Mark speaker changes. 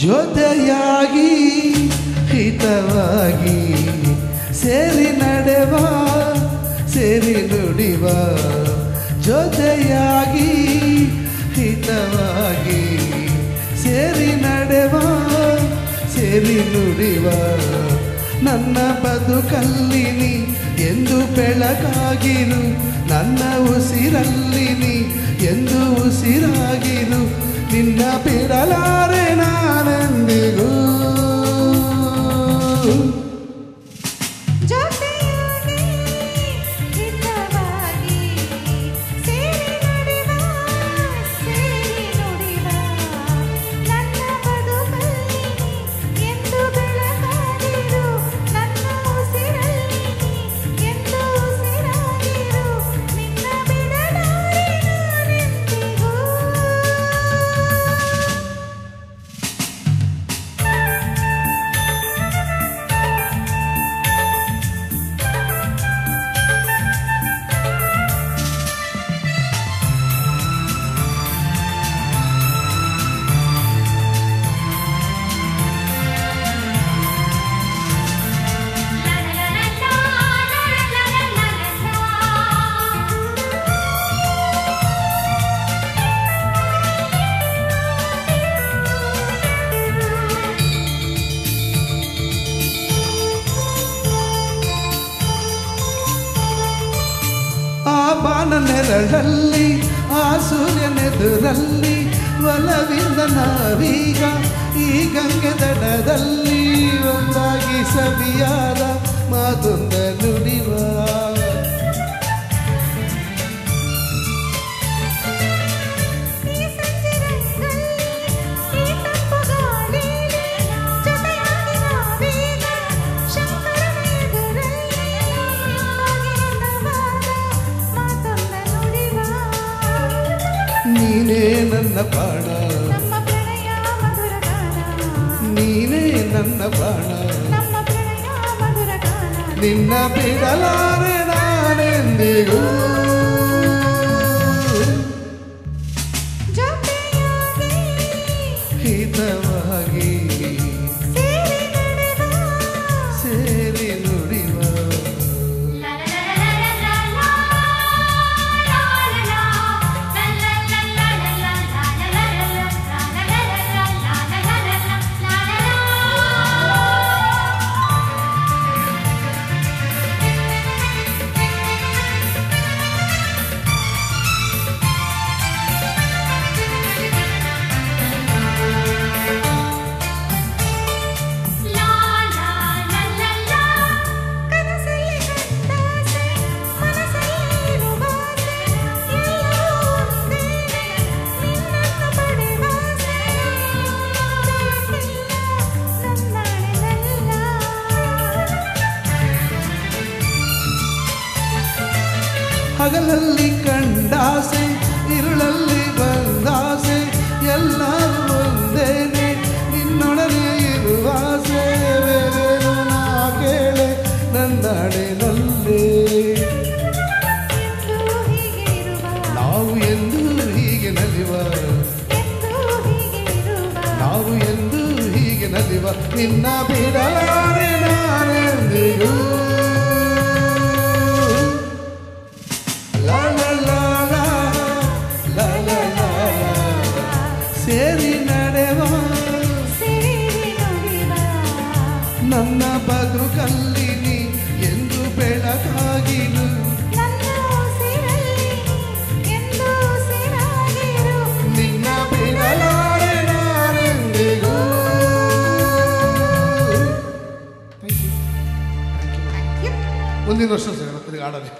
Speaker 1: ಜೊತೆಯಾಗಿ ಹಿತವಾಗಿ ಸೇರಿ ನಡೆವ ಸೇರಿ ನುಡಿವ ಜೊತೆಯಾಗಿ ಹಿತವಾಗಿ ಸೇರಿ ನಡೆವ ಸೇರಿ ನುಡಿವ ನನ್ನ ಬದುಕಲ್ಲಿ ನೀ ಎಂದು ಬೆಳಕಾಗಿರು ನನ್ನ ಉಸಿರಲ್ಲಿ ನೀ ಎಂದು ಉಸಿರಾಗಿರು ನಿನ್ನ ಬಿಡಲಾರೆ ನಾನೆಂದಿಗೂ ಬಾನ ನೆರಳಲ್ಲಿ ಆ ಸೂರ್ಯನೆದುರಲ್ಲಿ ಒಲವಿಂದ ನಾವೀಗ ಈ ಗಂಗೆ ದಡದಲ್ಲಿ ಒಂದಾಗಿ ಸವಿಯಾದ ಮಾತೊಂದ ನುಡಿವ ನೀನೇ ನನ್ನ ಪ್ರಾಣ ನೀನೇ ನನ್ನ ಪ್ರಾಣ ನಿನ್ನ ಬಿಡಲಾರೆ ನಾನೆಂದಿಗೂ ಹಿತವಾಗಿ ಸೇರಿ ನುಡಿವ ಹಗಲಲ್ಲಿ ಕಂಡಾಸೆ ഇരുಳಲ್ಲಿ ಬಂದಾಸೆ ಎಲ್ಲರೂ ಒಂದೇನೆ ನಿನ್ನೊಡನೆ ಇರುವಾಸೆ ಬೇರೇನು ನಾ ಕೇಳೆ ನನ್ನಡೆನಲ್ಲೇ ನಾವು ಎಂದು ಹೀಗೆ ನಲಿವ ನಾವು ಎಂದು ಹೀಗೆ ನಲಿವ ನಿನ್ನ ಬಿಡಲಾರೆ ನಾನೆಂದಿಗೂ ಸೇರಿ ನಡೆವ ನನ್ನ ಬದುಕಲ್ಲಿ ನೀ ಎಂದು ಬೆಳಕಾಗಿರು ನಿನ್ನ ಬಿಡಲಾರೆ ನಾನೆಂದಿಗೂ ಮುಂದಿನ ವರ್ಷ ಸಿಗೋಣ ಆಡಲಿ.